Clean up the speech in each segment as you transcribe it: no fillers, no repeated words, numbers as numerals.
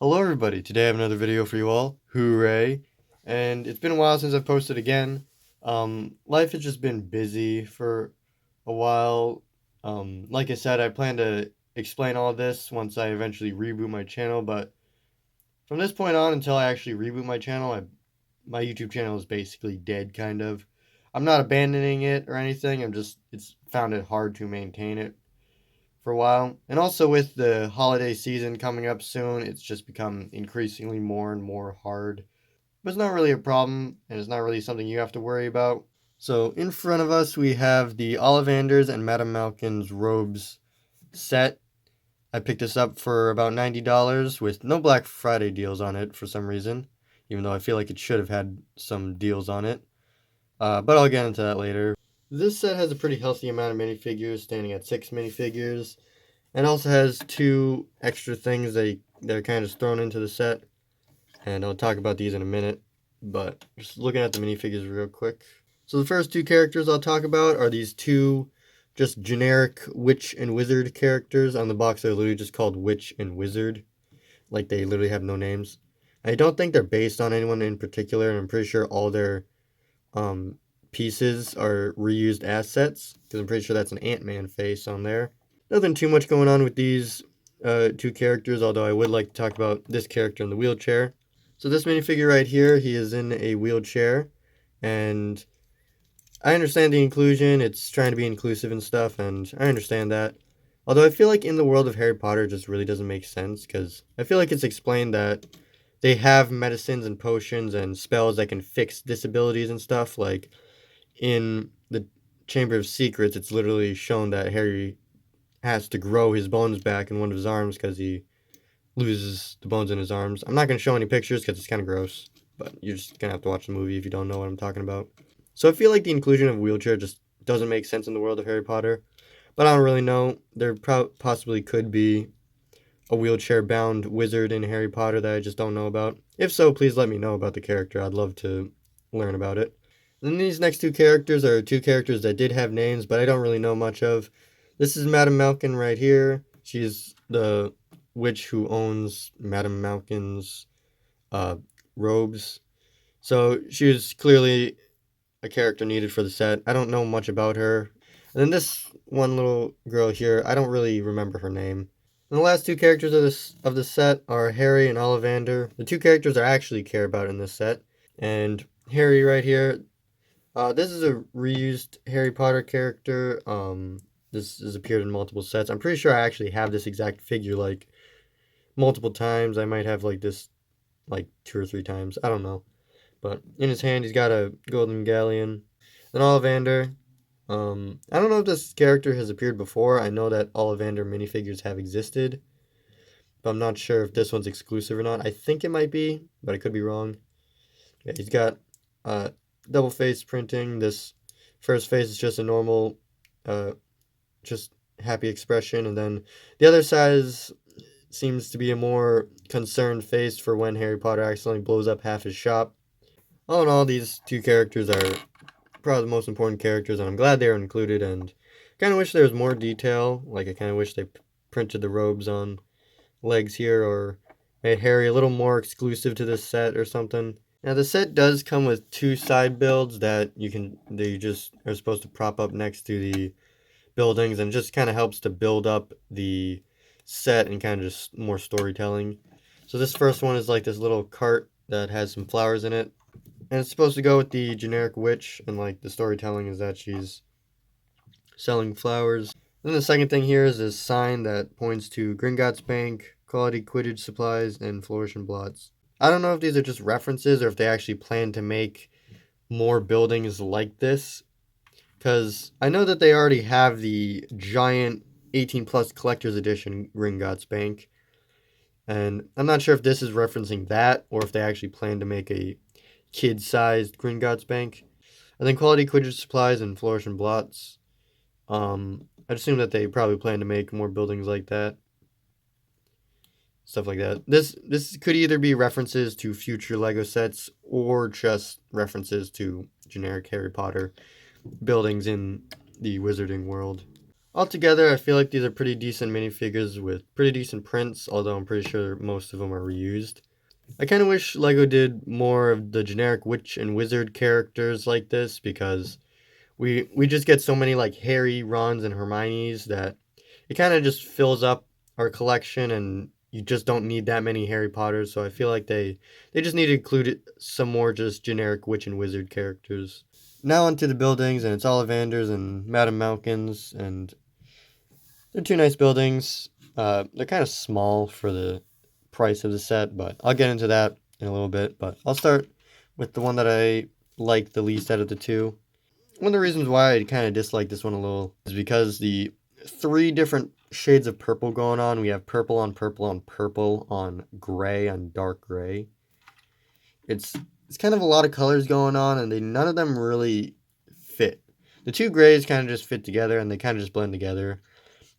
Hello everybody, today I have another video for you all, hooray, and it's been a while since I've posted again. Life has just been busy for a while. Like I said, I plan to explain all this once I eventually reboot my channel, but from this point on until I actually reboot my channel, my YouTube channel is basically dead, kind of. I'm not abandoning it or anything, it's found it hard to maintain it for a while. And also with the holiday season coming up soon, it's just become increasingly more and more hard. But it's not really a problem, and it's not really something you have to worry about. So in front of us, we have the Ollivanders and Madame Malkin's robes set. I picked this up for about $90 with no Black Friday deals on it for some reason, even though I feel like it should have had some deals on it. But I'll get into that later. This set has a pretty healthy amount of minifigures, standing at 6 minifigures. And also has two extra things that are kind of thrown into the set. And I'll talk about these in a minute. But just looking at the minifigures real quick. So the first two characters I'll talk about are these two just generic witch and wizard characters. On the box they're literally just called witch and wizard. Like they literally have no names. I don't think they're based on anyone in particular, and I'm pretty sure all their pieces are reused assets. Because I'm pretty sure that's an Ant-Man face on there. Nothing too much going on with these two characters, although I would like to talk about this character in the wheelchair. So this minifigure right here, he is in a wheelchair, and I understand the inclusion, it's trying to be inclusive and stuff, and I understand that. Although I feel like in the world of Harry Potter, it just really doesn't make sense, because I feel like it's explained that they have medicines and potions and spells that can fix disabilities and stuff. Like in the Chamber of Secrets, it's literally shown that Harry has to grow his bones back in one of his arms because he loses the bones in his arms. I'm not going to show any pictures because it's kind of gross, but you're just going to have to watch the movie if you don't know what I'm talking about. So I feel like the inclusion of a wheelchair just doesn't make sense in the world of Harry Potter, but I don't really know. There possibly could be a wheelchair-bound wizard in Harry Potter that I just don't know about. If so, please let me know about the character. I'd love to learn about it. Then these next two characters are two characters that did have names, but I don't really know much of. This is Madame Malkin right here. She's the witch who owns Madame Malkin's uh, robes. So she was clearly a character needed for the set. I don't know much about her. And then this one little girl here, I don't really remember her name. And the last two characters of this set are Harry and Ollivander. The two characters I actually care about in this set. And Harry right here, this is a reused Harry Potter character. This has appeared in multiple sets. I'm pretty sure I actually have this exact figure like multiple times. I might have like this like 2 or 3 times. I don't know. But in his hand, he's got a golden galleon. And Ollivander. I don't know if this character has appeared before. I know that Ollivander minifigures have existed, but I'm not sure if this one's exclusive or not. I think it might be, but I could be wrong. Yeah, he's got double face printing. This first face is just a normal, just happy expression, and then the other side seems to be a more concerned face for when Harry Potter accidentally blows up half his shop. All in all, these two characters are probably the most important characters, and I'm glad they're included, and kind of wish there was more detail. Like, I kind of wish they printed the robes on legs here, or made Harry a little more exclusive to this set or something. Now, the set does come with two side builds that they just are supposed to prop up next to the buildings, and just kind of helps to build up the set and kind of just more storytelling. So this first one is like this little cart that has some flowers in it, and it's supposed to go with the generic witch, and like the storytelling is that she's selling flowers. Then the second thing here is this sign that points to Gringotts Bank, Quality Quidditch Supplies, and Flourish and Blots. I don't know if these are just references or if they actually plan to make more buildings like this, because I know that they already have the giant 18 plus collector's edition Gringotts Bank, and I'm not sure if this is referencing that or if they actually plan to make a kid-sized Gringotts Bank. And then Quality Quidditch Supplies and Flourish and Blots. I'd assume that they probably plan to make more buildings like that. Stuff like that. This could either be references to future LEGO sets or just references to generic Harry Potter buildings in the wizarding world. Altogether, I feel like these are pretty decent minifigures with pretty decent prints, although I'm pretty sure most of them are reused. I kind of wish LEGO did more of the generic witch and wizard characters like this, because we just get so many like Harry, Rons, and Hermiones that it kind of just fills up our collection, and you just don't need that many Harry Potters. So I feel like they just need to include some more just generic witch and wizard characters. Now onto the buildings, and it's Ollivanders and Madame Malkins, and they're two nice buildings. They're kind of small for the price of the set, but I'll get into that in a little bit. But I'll start with the one that I like the least out of the two. One of the reasons why I kind of dislike this one a little is because the three different shades of purple going on. We have purple on purple on purple on gray on dark gray. It's kind of a lot of colors going on, and none of them really fit. The two grays kind of just fit together, and they kind of just blend together.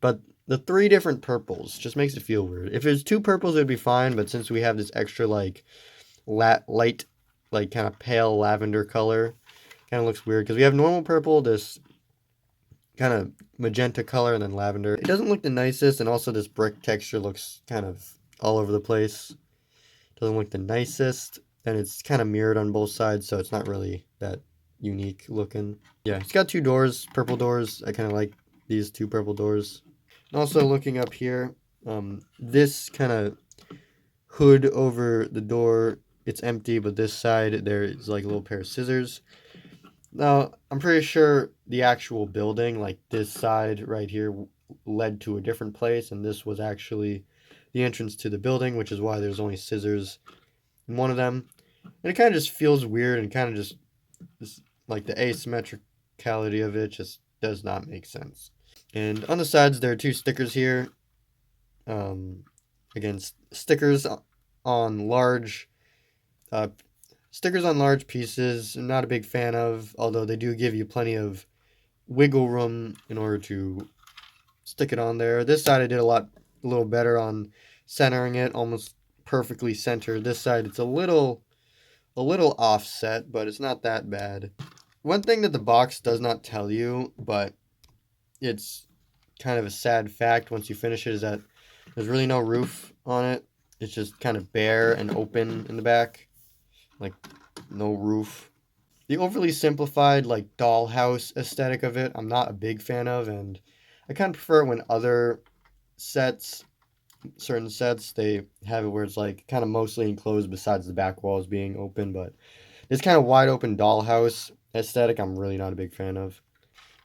But the three different purples just makes it feel weird. If there's two purples, it would be fine. But since we have this extra like light, like kind of pale lavender color, kind of looks weird because we have normal purple, this kind of magenta color, and then lavender. It doesn't look the nicest, and also this brick texture looks kind of all over the place. Doesn't look the nicest, and it's kind of mirrored on both sides, so it's not really that unique looking. Yeah, it's got two doors, purple doors. I kind of like these two purple doors. And also looking up here, this kind of hood over the door, it's empty, but this side there is like a little pair of scissors. Now, I'm pretty sure the actual building, like this side right here, led to a different place, and this was actually the entrance to the building, which is why there's only scissors in one of them. And it kind of just feels weird, and kind of just like the asymmetricality of it just does not make sense. And on the sides, there are two stickers here. Again, stickers on large pieces. I'm not a big fan of, although they do give you plenty of wiggle room in order to stick it on there. This side I did a little better on centering it, almost perfectly centered. This side it's a little offset, but it's not that bad. One thing that the box does not tell you, but it's kind of a sad fact once you finish it, is that there's really no roof on it. It's just kind of bare and open in the back, like no roof. The overly simplified like dollhouse aesthetic of it, I'm not a big fan of, and I kind of prefer it when other certain sets, they have it where it's like kind of mostly enclosed besides the back walls being open. But this kind of wide open dollhouse aesthetic, I'm really not a big fan of.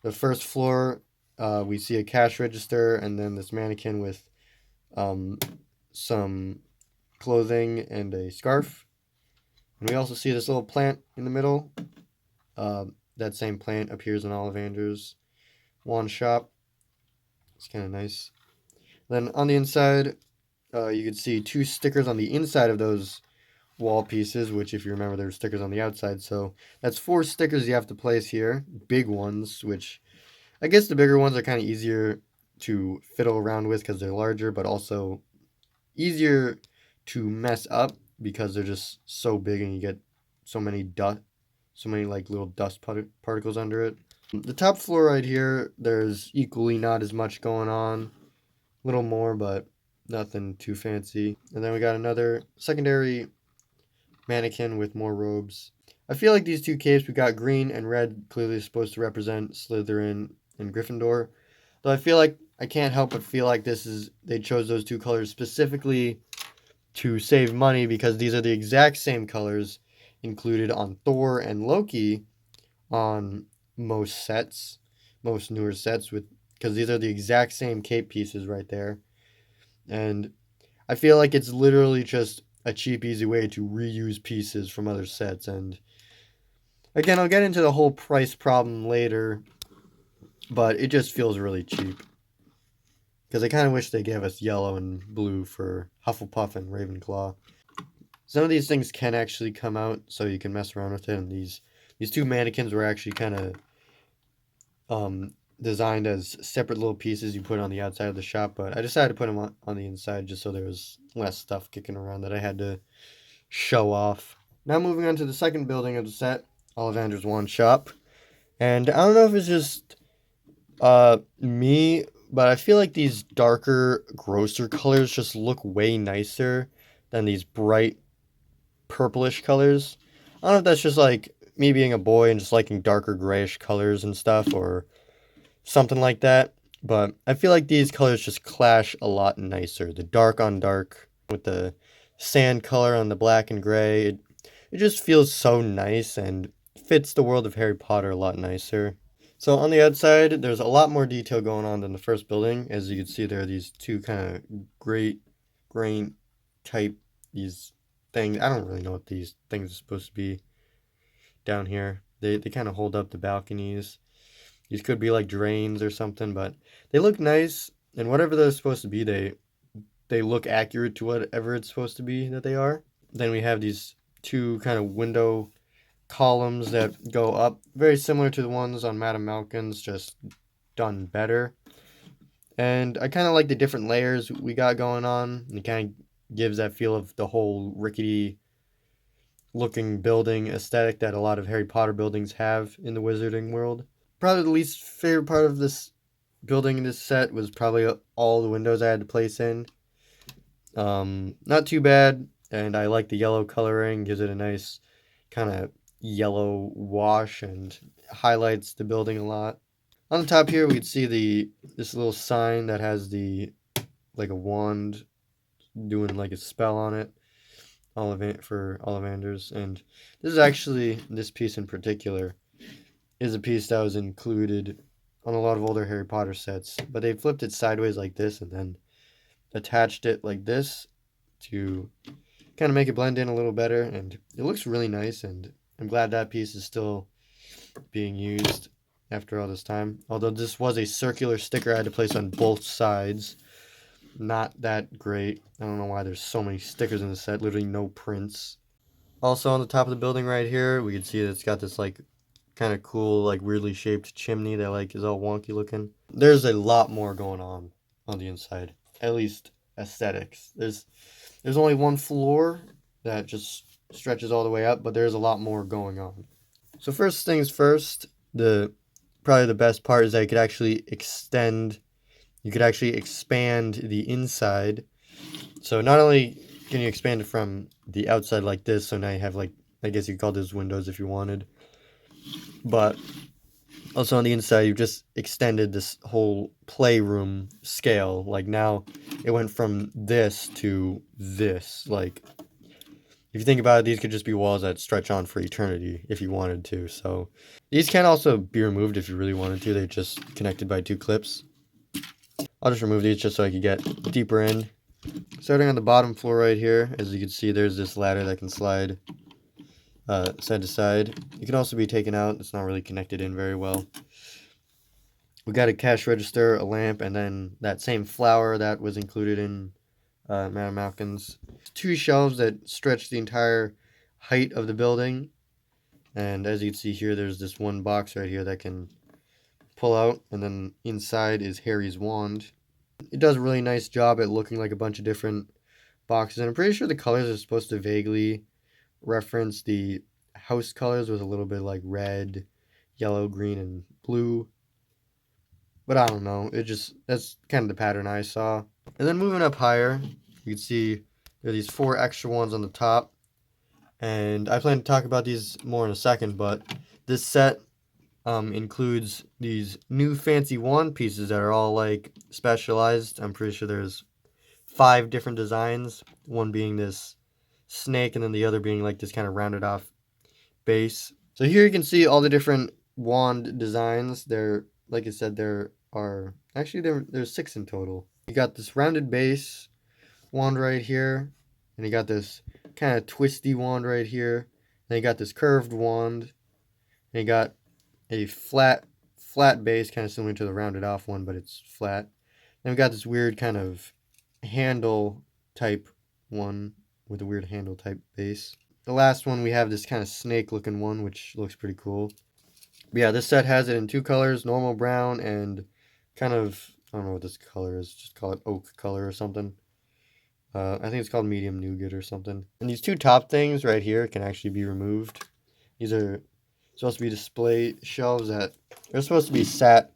The first floor, we see a cash register, and then this mannequin with some clothing and a scarf. And we also see this little plant in the middle. That same plant appears in Ollivanders' wand shop. It's kind of nice. Then on the inside, you can see two stickers on the inside of those wall pieces, which if you remember, there were stickers on the outside. So that's 4 stickers you have to place here. Big ones, which I guess the bigger ones are kind of easier to fiddle around with because they're larger, but also easier to mess up because they're just so big and you get so many like little dust particles under it. The top floor right here, there's equally not as much going on. A little more, but nothing too fancy. And then we got another secondary mannequin with more robes. I feel like these two capes, we got green and red, clearly supposed to represent Slytherin and Gryffindor. Though I feel like I can't help but feel like they chose those two colors specifically to save money, because these are the exact same colors included on Thor and Loki on most newer sets, because these are the exact same cape pieces right there. And I feel like it's literally just a cheap, easy way to reuse pieces from other sets. And again, I'll get into the whole price problem later, but it just feels really cheap. Because I kind of wish they gave us yellow and blue for Hufflepuff and Ravenclaw. Some of these things can actually come out, so you can mess around with it. And these two mannequins were actually kind of designed as separate little pieces you put on the outside of the shop. But I decided to put them on the inside just so there was less stuff kicking around that I had to show off. Now moving on to the second building of the set, Ollivanders' wand shop. And I don't know if it's just Me, but I feel like these darker, grosser colors just look way nicer than these bright purplish colors. I don't know if that's just like me being a boy and just liking darker grayish colors and stuff or something like that. But I feel like these colors just clash a lot nicer. The dark on dark with the sand color on the black and gray. It just feels so nice and fits the world of Harry Potter a lot nicer. So on the outside, there's a lot more detail going on than the first building. As you can see, there are these two kind of great grain type, these things. I don't really know what these things are supposed to be down here. They kind of hold up the balconies. These could be like drains or something, but they look nice. And whatever they're supposed to be, they look accurate to whatever it's supposed to be that they are. Then we have these two kind of window columns that go up, very similar to the ones on Madame Malkin's, just done better. And I kind of like the different layers we got going on. It kind of gives that feel of the whole rickety looking building aesthetic that a lot of Harry Potter buildings have in the wizarding world. Probably the least favorite part of this building in this set was probably all the windows I had to place in. Not too bad, and I like the yellow coloring, gives it a nice kind of yellow wash and highlights the building a lot. On the top here we can see this little sign that has like a wand doing like a spell on it, for Ollivanders. And this piece in particular is a piece that was included on a lot of older Harry Potter sets, but they flipped it sideways like this and then attached it like this to kind of make it blend in a little better, and it looks really nice, and I'm glad that piece is still being used after all this time. Although this was a circular sticker I had to place on both sides. Not that great. I don't know why there's so many stickers in the set, literally no prints. Also on the top of the building right here, we can see that it's got this like kind of cool, like weirdly shaped chimney that like is all wonky looking. There's a lot more going on the inside, at least aesthetics. There's only one floor that just stretches all the way up, but there's a lot more going on. So first things first, probably the best part is that you could actually expand the inside. So not only can you expand it from the outside like this, so now you have like, I guess you could call those windows if you wanted, but also on the inside you just extended this whole playroom scale. Like now it went from this to this. Like if you think about it, these could just be walls that stretch on for eternity if you wanted to. So these can also be removed if you really wanted to. They're just connected by two clips. I'll just remove these just so I can get deeper in. Starting on the bottom floor right here, as you can see, there's this ladder that can slide side to side. It can also be taken out. It's not really connected in very well. We got a cash register, a lamp, and then that same flower that was included in Madame Malkin's. Two shelves that stretch the entire height of the building. And as you can see here, there's this one box right here that can pull out, and then inside is Harry's wand. It does a really nice job at looking like a bunch of different boxes, and I'm pretty sure the colors are supposed to vaguely reference the house colors with a little bit like red, yellow, green, and blue. But I don't know. That's kind of the pattern I saw. And then moving up higher, you can see there are these 4 extra ones on the top. And I plan to talk about these more in a second, but this set includes these new fancy wand pieces that are all like specialized. I'm pretty sure there's 5 different designs, one being this snake and then the other being like this kind of rounded off base. So here you can see all the different wand designs. Like I said, there's 6 in total. You got this rounded base wand right here, and you got this kind of twisty wand right here. Then you got this curved wand, and you got a flat base, kind of similar to the rounded off one, but it's flat. Then we got this weird kind of handle type one with a weird handle type base. The last one, we have this kind of snake looking one, which looks pretty cool. But yeah, this set has it in 2 colors, normal brown and kind of, I don't know what this color is, just call it oak color or something. I think it's called medium nougat or something. And these 2 top things right here can actually be removed. These are supposed to be display shelves that are supposed to be sat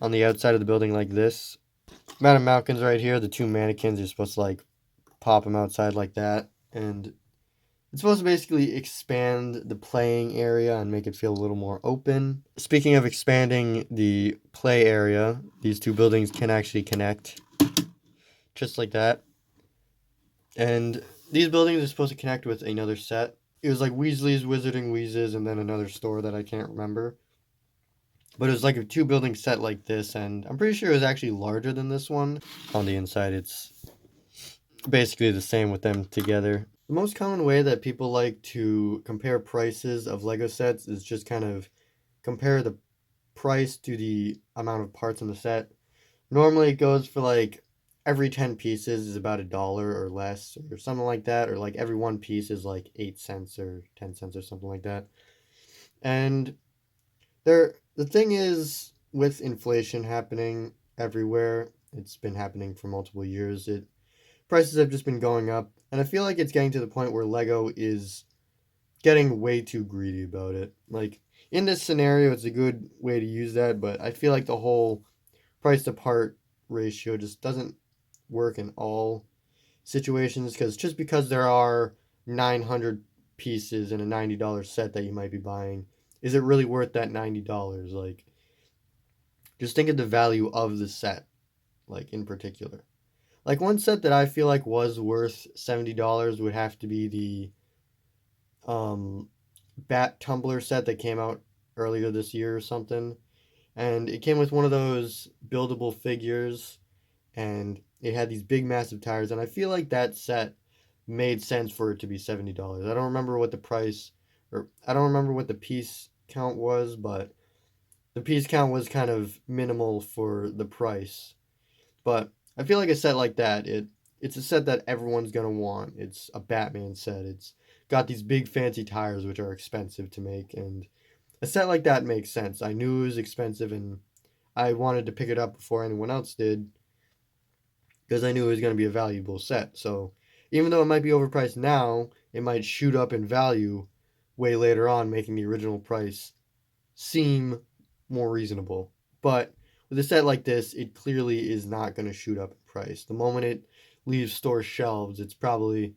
on the outside of the building like this. Madam Malkin's right here. The two mannequins, you're supposed to like pop them outside like that. And it's supposed to basically expand the playing area and make it feel a little more open. Speaking of expanding the play area, these two buildings can actually connect. Just like that. And these buildings are supposed to connect with another set. It was like Weasley's Wizarding Wheezes and then another store that I can't remember. But it was like a two building set like this, and I'm pretty sure it was actually larger than this one. On the inside, it's basically the same with them together. The most common way that people like to compare prices of Lego sets is just kind of compare the price to the amount of parts in the set. Normally it goes for like every 10 pieces is about $1 or less or something like that, or like every one piece is like 8 cents or 10 cents or something like that. And the thing is, with inflation happening everywhere, it's been happening for multiple years, prices have just been going up, and I feel like it's getting to the point where Lego is getting way too greedy about it. Like, in this scenario, it's a good way to use that, but I feel like the whole price to part ratio just doesn't work in all situations, because just because there are 900 pieces in a $90 set that you might be buying, is it really worth that $90? Like, just think of the value of the set, like, in particular. Like, one set that I feel like was worth $70 would have to be the Bat Tumbler set that came out earlier this year or something. And it came with one of those buildable figures, and it had these big, massive tires. And I feel like that set made sense for it to be $70. I don't remember what the price, or I don't remember what the piece count was, but the piece count was kind of minimal for the price. But I feel like a set like that, it's a set that everyone's gonna want. It's a Batman set. It's got these big fancy tires which are expensive to make, and a set like that makes sense. I knew it was expensive and I wanted to pick it up before anyone else did because I knew it was gonna be a valuable set. So even though it might be overpriced now, it might shoot up in value way later on, making the original price seem more reasonable. But with a set like this, it clearly is not going to shoot up in price. The moment it leaves store shelves, it's probably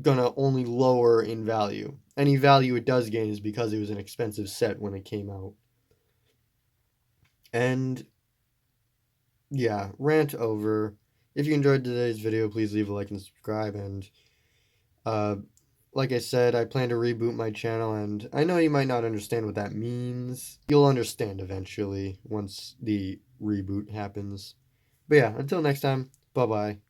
going to only lower in value. Any value it does gain is because it was an expensive set when it came out. And yeah, rant over. If you enjoyed today's video, please leave a like and subscribe. And uh, like I said, I plan to reboot my channel, and I know you might not understand what that means. You'll understand eventually once the reboot happens. But yeah, until next time, bye-bye.